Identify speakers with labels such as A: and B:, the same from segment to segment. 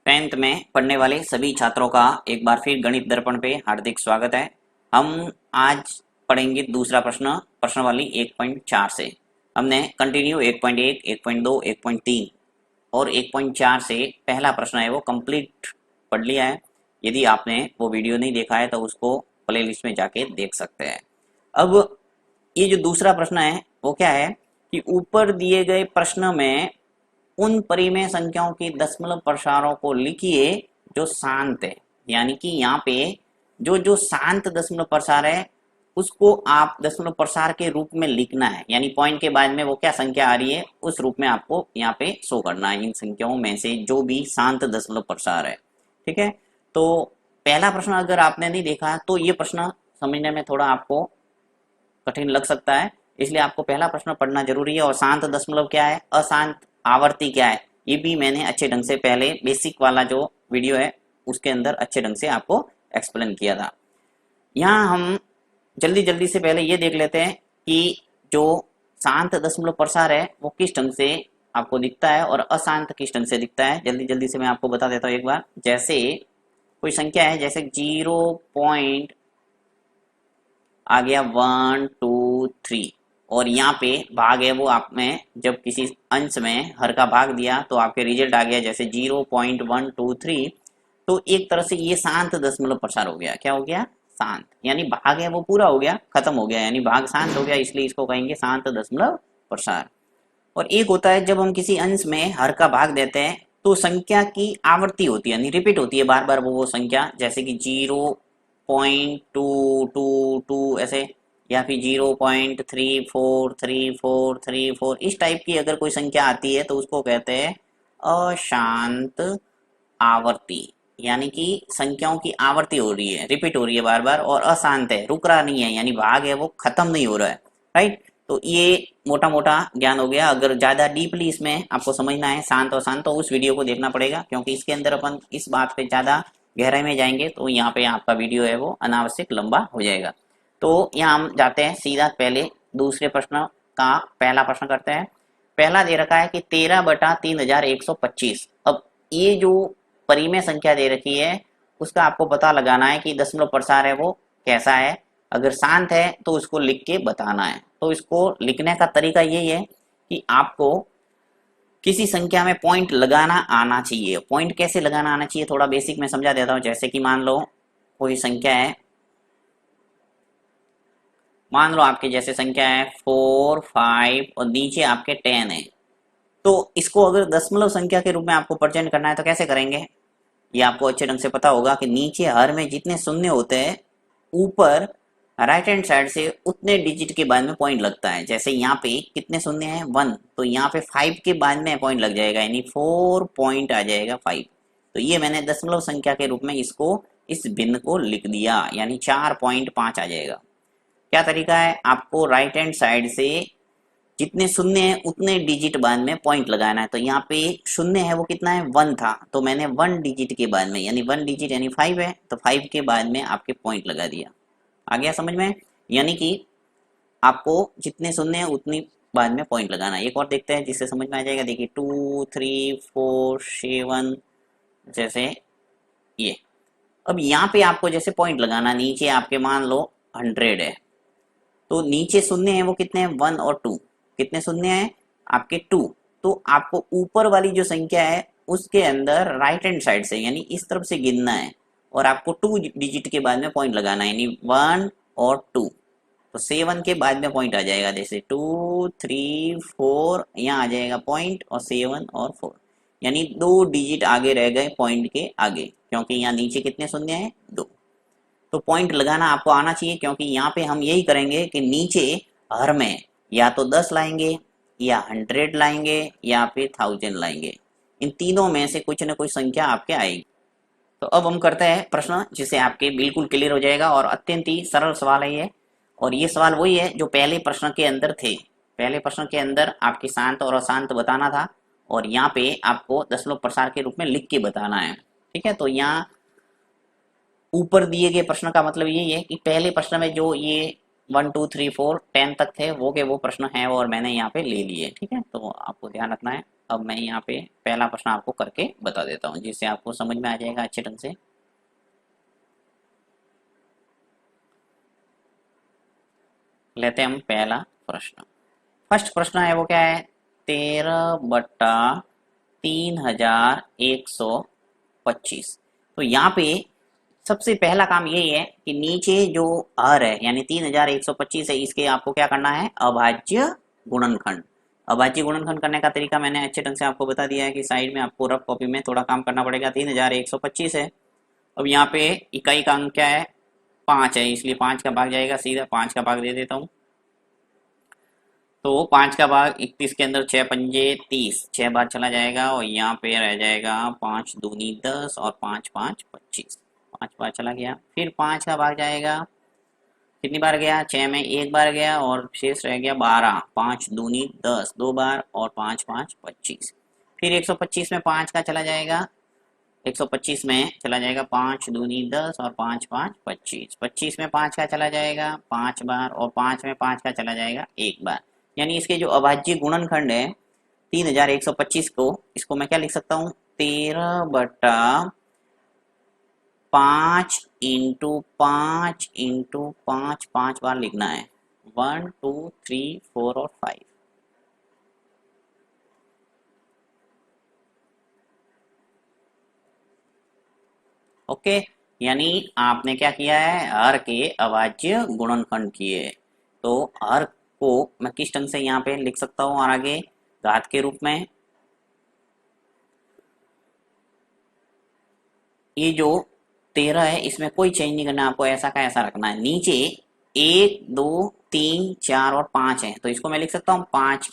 A: Tenth में पढ़ने वाले सभी छात्रों का एक बार फिर गणित दर्पण पे हार्दिक स्वागत है। हम आज पढ़ेंगे दूसरा प्रश्न प्रश्नावली 1.4 से। हमने कंटिन्यू 1.1, 1.2, 1.3 और 1.4 से पहला प्रश्न है वो कंप्लीट पढ़ लिया है। यदि आपने वो वीडियो नहीं देखा है तो उसको प्ले लिस्ट में जाके देख सकते हैं। अब ये जो दूसरा प्रश्न है वो क्या है कि ऊपर दिए गए प्रश्न में उन परिमेय संख्याओं की दशमलव प्रसारों को लिखिए जो शांत है। यानी कि यहाँ पे जो जो शांत दशमलव प्रसार है उसको आप दशमलव प्रसार के रूप में लिखना है। यानी पॉइंट के बाद में वो क्या संख्या आ रही है उस रूप में आपको यहाँ पे शो करना है इन संख्याओं में से जो भी शांत दशमलव प्रसार है। ठीक है, तो पहला प्रश्न अगर आपने नहीं देखा तो ये प्रश्न समझने में थोड़ा आपको कठिन लग सकता है, इसलिए आपको पहला प्रश्न पढ़ना जरूरी है। और शांत दशमलव क्या है, अशांत आवर्ती क्या है, ये भी मैंने अच्छे ढंग से पहले बेसिक वाला जो वीडियो है उसके अंदर अच्छे ढंग से आपको एक्सप्लेन किया था। यहाँ हम जल्दी जल्दी से पहले ये देख लेते हैं कि जो शांत दशमलव प्रसार है वो किस ढंग से आपको दिखता है और अशांत किस ढंग से दिखता है। जल्दी जल्दी से मैं आपको बता देता हूँ एक बार। जैसे कोई संख्या है, जैसे 0 आ गया 1 2 3 और यहाँ पे भाग है वो आप में जब किसी अंश में हर का भाग दिया तो आपके रिजल्ट आ गया जैसे 0.123। तो एक तरह से ये शांत दशमलव प्रसार हो गया। क्या हो गया? शांत, यानी भाग है वो पूरा हो गया, खत्म हो गया, यानी भाग शांत हो गया, इसलिए इसको कहेंगे शांत दशमलव प्रसार। और एक होता है जब हम किसी अंश में हर का भाग देते हैं तो संख्या की आवर्ती होती है, यानी रिपीट होती है बार बार वो संख्या, जैसे कि 0.222 ऐसे, या फिर 0.343434 इस टाइप की अगर कोई संख्या आती है तो उसको कहते हैं अशांत आवर्ती। यानी कि संख्याओं की आवर्ती हो रही है, रिपीट हो रही है बार बार और अशांत है, रुक रहा नहीं है, यानी भाग है वो खत्म नहीं हो रहा है। राइट, तो ये मोटा मोटा ज्ञान हो गया। अगर ज्यादा डीपली इसमें आपको समझना है शांत और शांत तो उस वीडियो को देखना पड़ेगा, क्योंकि इसके अंदर अपन इस बात पे ज्यादा गहराई में जाएंगे तो यहाँ पे आपका वीडियो है वो अनावश्यक लंबा हो जाएगा। तो यहाँ हम जाते हैं सीधा पहले दूसरे प्रश्न का पहला प्रश्न करते हैं। पहला दे रखा है कि 13/3125। अब ये जो परिमेय संख्या दे रखी है उसका आपको पता लगाना है कि दशमलव प्रसार है वो कैसा है। अगर शांत है तो उसको लिख के बताना है। तो इसको लिखने का तरीका यही है कि आपको किसी संख्या में पॉइंट लगाना आना चाहिए। पॉइंट कैसे लगाना आना चाहिए थोड़ा बेसिक में समझा देता हूँ। जैसे कि मान लो कोई संख्या है, मान लो आपके जैसे संख्या है 4 5 और नीचे आपके 10 है। तो इसको अगर दशमलव संख्या के रूप में आपको प्रेजेंट करना है तो कैसे करेंगे, ये आपको अच्छे ढंग से पता होगा कि नीचे हर में जितने शून्य होते हैं ऊपर राइट हैंड साइड से उतने डिजिट के बाद में पॉइंट लगता है। जैसे यहाँ पे कितने शून्य हैं 1, तो यहाँ पे 5 के बाद में पॉइंट लग जाएगा, यानी 4 पॉइंट आ जाएगा 5। तो ये मैंने दशमलव संख्या के रूप में इसको इस भिन्न को लिख दिया, यानी 4.5 आ जाएगा। क्या तरीका है, आपको राइट हैंड साइड से जितने शून्य है उतने डिजिट बाद में पॉइंट लगाना है। तो यहाँ पे शून्य है वो कितना है 1 था, तो मैंने 1 डिजिट के बाद में, यानी 1 डिजिट यानी 5 है, तो 5 के बाद में आपके पॉइंट लगा दिया। आ गया समझ में? यानी कि आपको जितने शून्य है उतनी बाद में पॉइंट लगाना है। एक और देखते हैं जिससे समझ में आ जाएगा। देखिए 2 3 4 7 जैसे ये। अब यहाँ पे आपको जैसे पॉइंट लगाना, नीचे आपके मान लो 100 है, तो नीचे शून्य है वो कितने हैं 1 और 2। कितने शून्य है आपके 2। तो आपको ऊपर वाली जो संख्या है उसके अंदर राइट हैंड साइड से यानी इस तरफ से गिनना है और आपको 2 डिजिट के बाद में पॉइंट लगाना है, यानी 1 और 2। तो 7 के बाद में पॉइंट आ जाएगा, जैसे 2 3 4 यहाँ आ जाएगा पॉइंट और 7 और 4, यानी 2 डिजिट आगे रह गए पॉइंट के आगे, क्योंकि यहाँ नीचे कितने शून्य है 2। तो पॉइंट लगाना आपको आना चाहिए, क्योंकि यहाँ पे हम यही करेंगे कि नीचे हर में या तो 10 लाएंगे या 100 लाएंगे या फिर 1000 लाएंगे। इन तीनों में से कुछ न कुछ संख्या आपके आएगी। तो अब हम करते हैं प्रश्न जिससे आपके बिल्कुल क्लियर हो जाएगा, और अत्यंत ही सरल सवाल है ये। और ये सवाल वही है जो पहले प्रश्न के अंदर थे। पहले प्रश्न के अंदर आपके शांत और अशांत बताना था और यहाँ पे आपको दशमलव प्रसार के रूप में लिख के बताना है। ठीक है, तो यहाँ ऊपर दिए गए प्रश्न का मतलब यही है कि पहले प्रश्न में जो ये 1 2 3 4 10 तक थे वो के वो प्रश्न है और मैंने यहाँ पे ले लिए। ठीक है, तो आपको ध्यान रखना है। अब मैं यहाँ पे पहला प्रश्न आपको करके बता देता हूँ जिससे आपको समझ में आ जाएगा अच्छे ढंग से। लेते हैं हम पहला प्रश्न। फर्स्ट प्रश्न है वो क्या है, 13/3125। तो यहाँ पे सबसे पहला काम यही है कि नीचे जो हर है यानी 3125 है, इसके आपको क्या करना है, अभाज्य गुणनखंड। अभाज्य गुणनखंड करने का तरीका मैंने अच्छे ढंग से आपको बता दिया है कि साइड में आपको रफ कॉपी में थोड़ा काम करना पड़ेगा। 3125 है। अब यहाँ पे इकाई का अंक क्या है, 5 है, इसलिए 5 का भाग जाएगा, सीधा 5 का भाग दे देता हूँ। तो 5 का भाग 31 के अंदर 6 पंजे 30, 6 बार चला जाएगा और यहाँ पे रह जाएगा 5 दूनी 10 और 5 5 25, 5 बार चला गया। फिर 5 का भाग जाएगा, कितनी बार गया, 6 में 1 बार गया और शेष रह गया 12, 5 दूनी 10 2 बार और 5 5 25। फिर 125 में 5 का चला जाएगा, 125 में चला जाएगा 5 दूनी 10 और 5 5 25। 25 में 5 का चला जाएगा 5 बार और 5 में 5 का चला जाएगा 1 बार। यानी इसके जो अभाज्य गुणनखंड है 3125 को, इसको मैं क्या लिख सकता हूँ, 13/5 × 5 × 5 5 बार लिखना है, 1 2 3 4 और 5। ओके, यानी आपने क्या किया है, हर के अभाज्य गुणनखंड किए। तो हर को मैं किस ढंग से यहाँ पे लिख सकता हूँ और आगे घात के रूप में, ये जो 13 है इसमें कोई चेंज नहीं करना, आपको ऐसा का ऐसा रखना है। नीचे 1 2 3 4 और 5 है, तो इसको मैं लिख सकता हूँ 5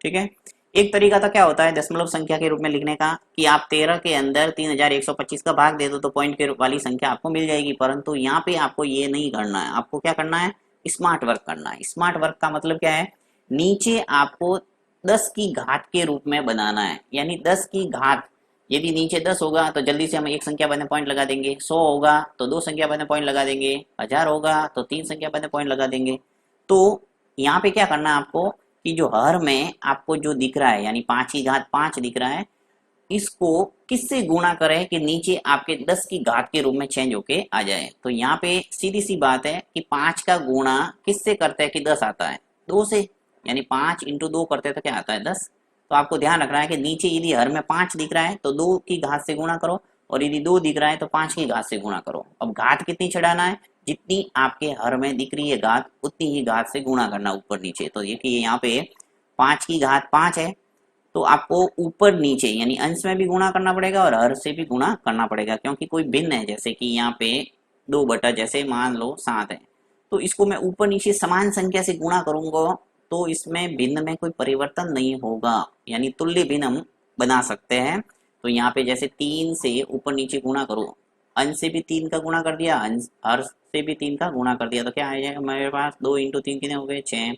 A: ठीक है। एक तरीका तो क्या होता है दशमलव संख्या के रूप में लिखने का कि आप 13 के अंदर 3125 का भाग दे दो तो पॉइंट के वाली संख्या आपको मिल जाएगी, परंतु यहाँ पे आपको ये नहीं करना है। आपको क्या करना है, स्मार्ट वर्क करना है। स्मार्ट वर्क का मतलब क्या है, नीचे आपको 10 की घात के रूप में बनाना है, यानी 10 की घात, यदि नीचे 10 होगा तो जल्दी से हम एक संख्या बने पॉइंट लगा देंगे, 100 होगा तो 2 संख्या बने पॉइंट लगा देंगे, 1000 होगा तो 3 संख्या बने पॉइंट लगा देंगे। तो यहाँ पे क्या करना है आपको कि जो हर में आपको जो दिख रहा है यानी 5 की घात 5 दिख रहा है, इसको किससे गुणा करें कि नीचे आपके 10 की घात के रूप में चेंज होके आ जाए। तो यहाँ पे सीधी सी बात है कि 5 का गुणा किससे करते हैं कि 10 आता है, 2 से, यानी 5 × 2 करते हैं तो क्या आता है, 10। तो आपको ध्यान रखना है कि नीचे यदि हर में 5 दिख रहा है तो 2 की घात से गुणा करो और यदि 2 दिख रहा है तो 5 की घात से गुणा करो। अब घात कितनी चढ़ाना है, जितनी आपके हर में दिख रही है घात उतनी ही घात से गुणा करना ऊपर नीचे। तो देखिए यहाँ पे 5 की घात 5 है तो आपको ऊपर नीचे यानी अंश में भी गुणा करना पड़ेगा और हर से भी गुणा करना पड़ेगा, क्योंकि कोई भिन्न है, जैसे कि यहाँ पे 2 बटा जैसे मान लो 7 है, तो इसको मैं ऊपर नीचे समान संख्या से गुणा करूंगा तो इसमें भिन्न में कोई परिवर्तन नहीं होगा, यानी तुल्य भिन्न हम बना सकते हैं। तो यहाँ पे जैसे 3 से ऊपर नीचे गुणा करो, अंश से भी 3 का गुणा कर दिया, अंश हर से भी 3 का गुणा कर दिया, तो क्या आ जाएगा मेरे पास, 2 × 3 कितने हो गए 6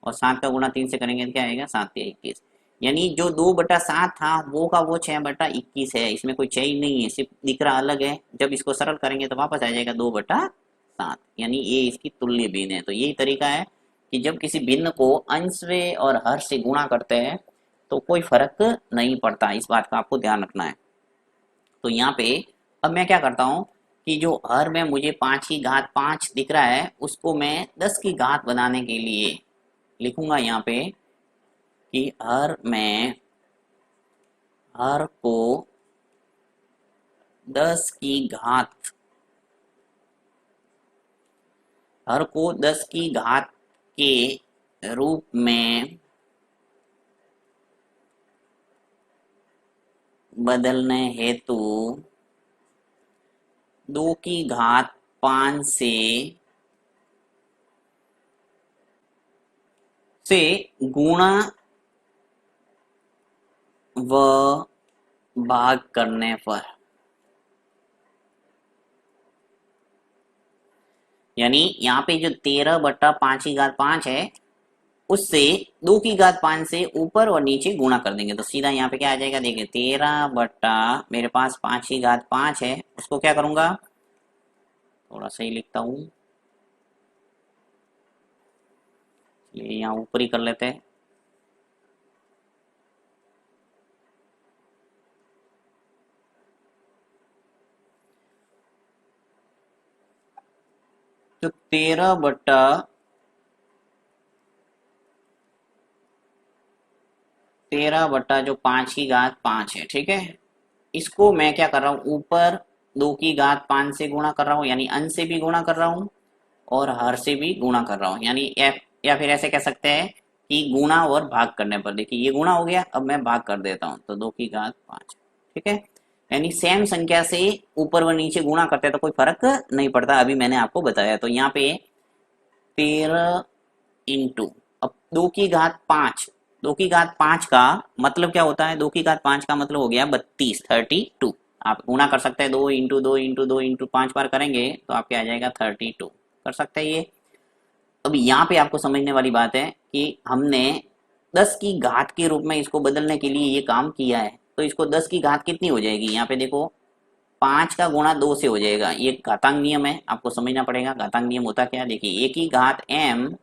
A: और 7 का गुणा 3 से करेंगे तो क्या आएगा 7 × 21। यानी जो 2/7 था वो का वो 6/21 है, इसमें कोई चेंज नहीं है, सिर्फ दिख रहा अलग है। जब इसको सरल करेंगे तो वापस आ जाएगा 2/7, यानी ये इसकी तुल्य भिन्न है। तो यही तरीका है कि जब किसी भिन्न को अंश से और हर से गुणा करते हैं तो कोई फर्क नहीं पड़ता, इस बात का आपको ध्यान रखना है। तो यहाँ पे अब मैं क्या करता हूँ कि जो हर में मुझे 5 की घात 5 दिख रहा है उसको मैं 10 की घात बनाने के लिए लिखूंगा यहाँ पे कि हर में हर को 10 की घात, हर को 10 की घात के रूप में बदलने हेतु 2 की घात 5 से गुणा व भाग करने पर, यानी यहाँ पे जो 13/5 की घात 5 है उससे 2 की घात 5 से ऊपर और नीचे गुणा कर देंगे तो सीधा यहाँ पे क्या आ जाएगा, देखिए 13 मेरे पास 5 की घात 5 है, उसको क्या करूंगा, थोड़ा सही लिखता हूँ, ये यहाँ ऊपर ही कर लेते हैं। तो 13 बट्टा जो 5 की घात 5 है, ठीक है। इसको मैं क्या कर रहा हूँ, ऊपर 2 की घात 5 से गुणा कर रहा हूँ, यानी अंश से भी गुणा कर रहा हूँ और हर से भी गुणा कर रहा हूँ, यानी या फिर ऐसे कह सकते हैं कि गुणा और भाग करने पर, देखिए ये गुणा हो गया, अब मैं भाग कर देता हूँ, तो 2 की घात 5, ठीक है। यानी सेम संख्या से ऊपर व नीचे गुणा करते हैं तो कोई फर्क नहीं पड़ता, अभी मैंने आपको बताया। तो यहाँ पे 13 इंटू, अब 2 की घात 5, 2 की घात 5 का मतलब क्या होता है, 2 की घात 5 का मतलब हो गया 32, 32। आप गुणा कर सकते हैं, 2 इंटू 2 इंटू 2 इंटू 5 बार करेंगे तो आपके आ जाएगा 32, कर सकते हैं ये। अब यहाँ पे आपको समझने वाली बात है कि हमने 10 की घात के रूप में इसको बदलने के लिए ये काम किया है, तो इसको 10 की घात कितनी हो जाएगी, यहाँ पे देखो 5 का गुणा 2 से हो जाएगा, ये घातांक नियम है, आपको समझना पड़ेगा। घातांक नियम होता क्या है, देखिए A की घात m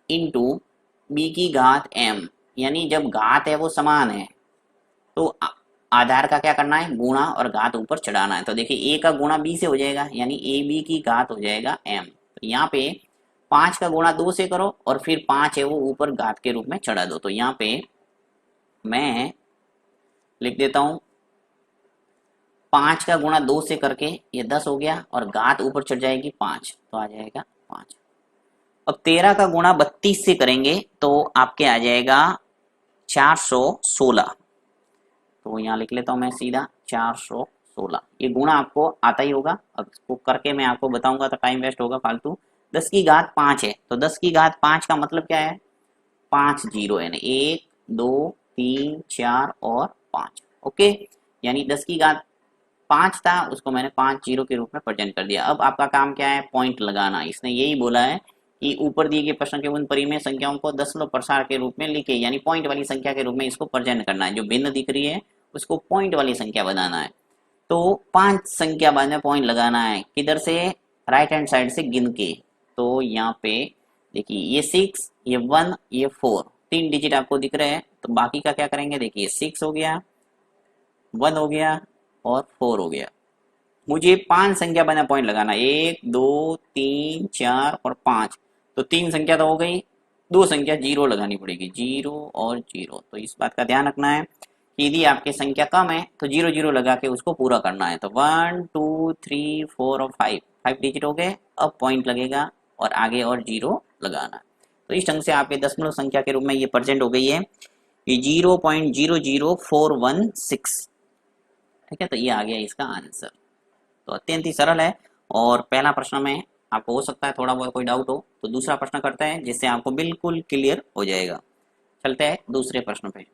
A: इंटू B की घात m, यानी जब घात है वो समान है तो आधार का क्या करना है, गुणा और घात ऊपर चढ़ाना है। तो देखिए a का गुणा b से हो जाएगा, यानी AB की घात हो जाएगा m। तो यहाँ पे 5 का गुणा 2 से करो और फिर 5 है वो ऊपर घात के रूप में चढ़ा दो। तो यहाँ पे मैं लिख देता हूँ 5 का गुणा 2 से करके ये 10 हो गया और घात ऊपर चढ़ जाएगी 5, तो आ जाएगा 5। अब 13 का गुणा 32 से करेंगे तो आपके आ जाएगा 416, तो यहाँ लिख लेता हूँ मैं सीधा 416। ये गुणा आपको आता ही होगा, अब इसको करके मैं आपको बताऊंगा तो टाइम वेस्ट होगा फालतू। 10 की घात 5 है तो 10 की घात 5 का मतलब क्या है, 5 जीरो, यानी 1 2 3 4 और 5, ओके। यानी 10 की घात 5 था, उसको मैंने 5 जीरो के रूप में प्रेजेंट कर दिया। अब आपका काम क्या है, पॉइंट लगाना। इसने यही बोला है कि ऊपर दिए गए प्रश्न के उन परिमेय संख्याओं को दशमलव प्रसार के रूप में लिखे, यानी पॉइंट वाली संख्या के रूप में इसको प्रेजेंट करना है। जो भिन्न दिख रही है उसको पॉइंट वाली संख्या बनाना है। तो 5 संख्या बाद में पॉइंट लगाना है, किधर से, राइट हैंड साइड से गिन के। तो यहाँ पे देखिए ये 6, ये 1, ये 4, 3 डिजिट आपको दिख रहे हैं। तो बाकी का क्या करेंगे, देखिए 6 हो गया, 1 हो गया और 4 हो गया। मुझे 5 संख्या बना पॉइंट लगाना, 1 2 3 4 और 5। तो 3 संख्या तो हो गई, 2 संख्या जीरो लगानी पड़ेगी, 0 और 0। तो इस बात का ध्यान रखना है कि यदि आपकी संख्या कम है तो 0 0 लगा के उसको पूरा करना है। तो 1 2 3 4 और 5 डिजिट हो गए, अब पॉइंट लगेगा और आगे और 0 लगाना है। तो इस ढंग से आपके दशमलव संख्या के रूप में ये प्रेजेंट हो गई है, ये 0.00416, ठीक है। तो ये आ गया इसका आंसर। तो अत्यंत ही सरल है। और पहला प्रश्न में आपको हो सकता है थोड़ा बहुत कोई डाउट हो, तो दूसरा प्रश्न करते हैं जिससे आपको बिल्कुल क्लियर हो जाएगा। चलते हैं दूसरे प्रश्न पे।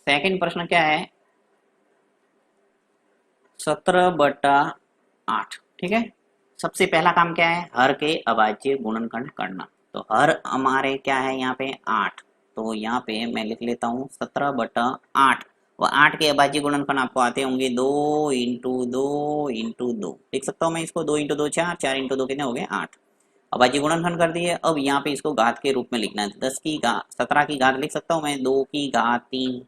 A: सेकंड प्रश्न क्या है, 17/8, ठीक है। सबसे पहला काम क्या है, हर के अभाज्य गुणनखंड करना। तो हर हमारे क्या है यहाँ पे 8, तो यहाँ पे मैं लिख लेता हूँ 17/8। और 8 के अभाज्य गुणनखंड आपको आते होंगे 2 इंटू 2 इंटू 2, लिख सकता हूँ मैं इसको 2 इंटू 2 4, 4 इंटू 2 कितने हो गए 8। अभाज्य गुणनखंड कर दिए। अब यहाँ पे इसको घात के रूप में लिखना है, 17 की घात लिख सकता हूँ मैं 2 की घात 3,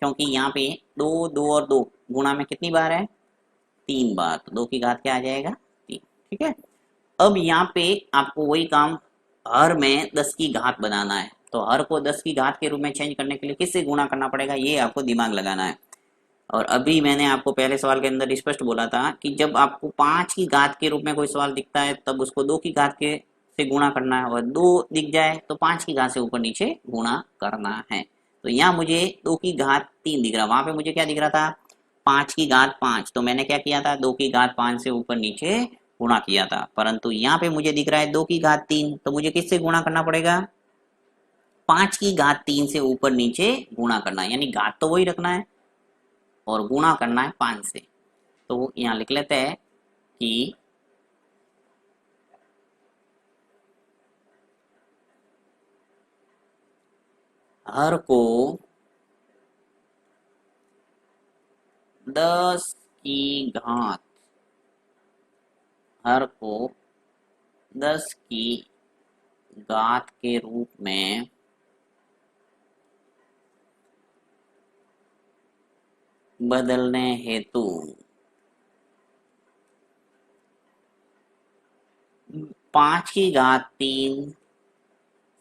A: क्योंकि यहाँ पे 2 2 और 2 गुणा में कितनी बार है, 3 बार, तो 2 की घात क्या आ जाएगा 3, ठीक है। अब यहाँ पे आपको वही काम हर में 10 की घात बनाना है। तो हर को 10 की घात के रूप में चेंज करने के लिए किससे गुणा करना पड़ेगा, ये आपको दिमाग लगाना है। और अभी मैंने आपको पहले सवाल के अंदर स्पष्ट बोला था कि जब आपको 5 की घात के रूप में कोई सवाल दिखता है तब उसको 2 की घात के से गुणा करना है, और 2 दिख जाए तो 5 की घात से ऊपर नीचे गुणा करना है। तो यहाँ मुझे 2 की घात 3 दिख रहा, वहां पे मुझे क्या दिख रहा था, 5 की घात 5, तो मैंने क्या किया था, 2 की घात 5 से ऊपर नीचे गुणा किया था। परंतु यहाँ पे मुझे दिख रहा है 2 की घात 3, तो मुझे किससे गुणा करना पड़ेगा, 5 की घात 3 से ऊपर नीचे गुणा करना है, यानी घात तो वही रखना है और गुणा करना है 5 से। तो यहाँ लिख लेते हैं कि हर को 10 की घात, हर को 10 की घात के रूप में बदलने हेतु 5 की घात 3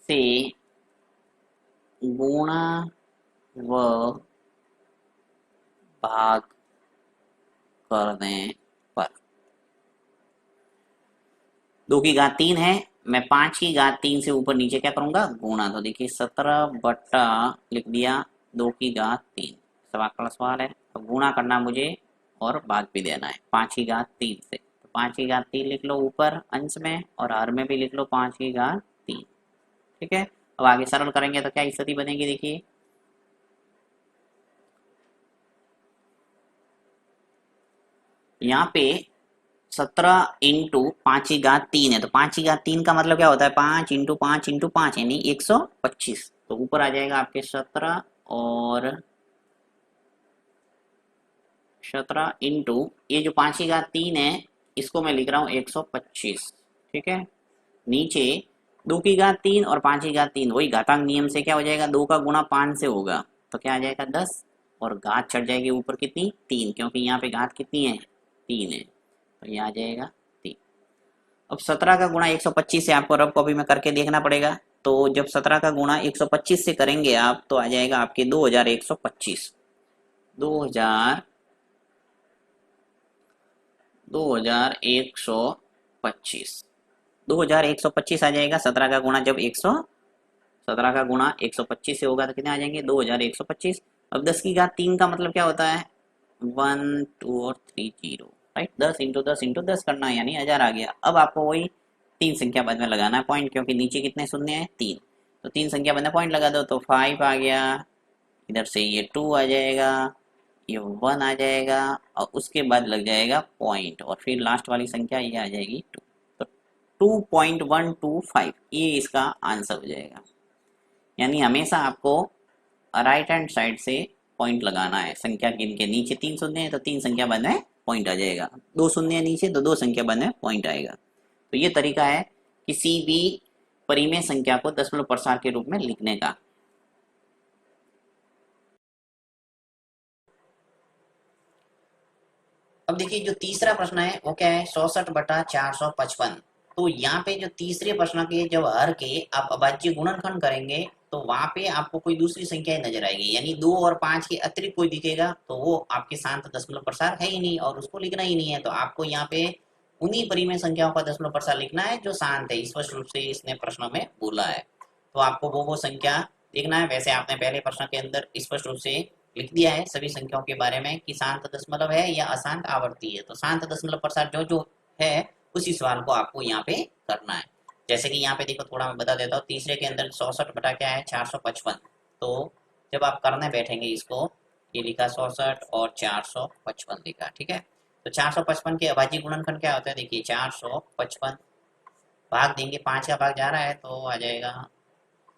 A: से गुणा व भाग करने पर 2 की घात 3 है, मैं 5 की घात 3 से ऊपर नीचे क्या करूंगा, गुणा। तो देखिए 17 बट्टा लिख दिया 2 की घात 3। सवाल का सवाल है, तो गुणा करना मुझे और भाग भी देना है 5 की घात 3 से। तो 5 की घात 3 लिख लो ऊपर अंश में, और हर में भी लिख लो 5 की घात 3। ठीक है, अब आगे सरल करेंगे तो क्या स्थिति बनेगी, देखिए यहाँ पे 17 इंटू 5 की घात 3 है, तो 5 की घात 3 का मतलब क्या होता है, 5 यानी 125। तो ऊपर आ जाएगा आपके 17 और 17 इंटू ये जो 5 की घात 3 है इसको मैं लिख रहा हूँ 125। ठीक है, नीचे 2 की घात 3 और 5 की घात 3 वही घातांक नियम से क्या हो जाएगा, 2 का गुणा 5 से होगा तो क्या आ जाएगा 10, और घात चढ़ जाएगी ऊपर कितनी, 3, क्योंकि यहाँ पे घात कितनी है, 3 है, तो ये आ जाएगा 3। अब 17 का गुणा 125 से आपको रफ कॉपी में करके देखना पड़ेगा। तो जब 17 का गुणा 125 से करेंगे आप तो आ जाएगा आपके 2125। 2000 2125 2125 आ जाएगा। 17 का गुणा जब 17 का गुणा 125 से होगा तो कितने आ जाएंगे, 2125। अब 10 की घात 3 का मतलब क्या होता है, 1 2 और 3 0, राइट। 10 × 10 × 10 करना है यानी 1000 आ गया। अब आपको वही 3 संख्या पद में लगाना है पॉइंट, क्योंकि नीचे कितने शून्य है, 3। तो 3 संख्या पद में पॉइंट लगा दो तो 5 आ गया, इधर से ये 2 आ जाएगा, ये 1 आ जाएगा, और उसके बाद लग जाएगा पॉइंट, और फिर लास्ट वाली संख्या ये आ जाएगी 2। तो 2.125 ये इसका आंसर हो जाएगा। यानी हमेशा आपको राइट हैंड साइड से पॉइंट लगाना है। संख्या गिन के नीचे 3 शून्य है तो 3 संख्या बाद में पॉइंट आ जाएगा, 2 शून्य है नीचे तो 2 संख्या बाद में पॉइंट आएगा। तो ये तरीका है किसी भी परिमेय संख्या को दशमलव प्रसार के रूप में लिखने का। अब देखिए जो तीसरा प्रश्न है वो क्या है, 64/455। तो यहाँ पे जो तीसरे प्रश्न के जब हर के आप अभाज्य गुणनखंड करेंगे तो वहां पे आपको कोई दूसरी संख्या नजर आएगी, यानी 2 और 5 के अतिरिक्त कोई दिखेगा तो वो आपके शांत दशमलव प्रसार है ही नहीं और उसको लिखना ही नहीं है। तो आपको यहाँ पे उन्हीं परिमेय संख्याओं का दशमलव प्रसार लिखना है जो शांत है, स्पष्ट रूप से इसने प्रश्न में बोला है। तो आपको वो संख्या देखना है। वैसे आपने पहले प्रश्न के अंदर स्पष्ट रूप से लिख दिया है सभी संख्याओं के बारे में कि शांत दशमलव है या अशांत आवर्ती है। तो शांत दशमलव प्रसार जो जो है उसी सवाल को आपको यहाँ पे करना है। जैसे कि यहाँ पे देखो थोड़ा मैं बता देता हूँ, तीसरे के अंदर 64 बटा क्या है 455। तो जब आप करने बैठेंगे इसको, ये लिखा 64 और 455 लिखा, ठीक है। तो 455 के अभाज्य गुणनखंड क्या होता है, देखिए 455 भाग देंगे, 5 का भाग जा रहा है तो आ जाएगा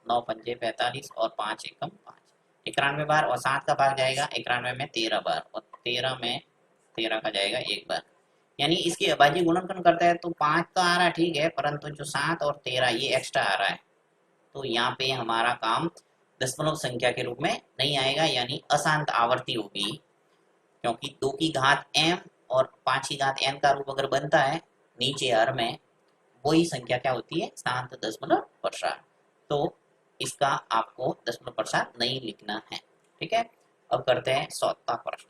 A: 9 पंजे 45 और 5 एकम 5, 91 बार, और 7 का भाग जाएगा 91 में 13 बार, और 13 में 13 का जाएगा 1 बार। यानी इसके अभाज्य गुणनखंड करता है तो 5 तो आ रहा है ठीक है, परंतु जो 7 और 13 ये एक्स्ट्रा आ रहा है, तो यहाँ पे हमारा काम दशमलव संख्या के रूप में नहीं आएगा, यानी अशांत आवर्ती होगी। क्योंकि 2 की घात m और 5 की घात n का रूप अगर बनता है नीचे हर में, वही संख्या क्या होती है, शांत दशमलव प्रसार। तो इसका आपको दशमलव प्रसार नहीं लिखना है, ठीक है। अब करते हैं 7वां प्रश्न।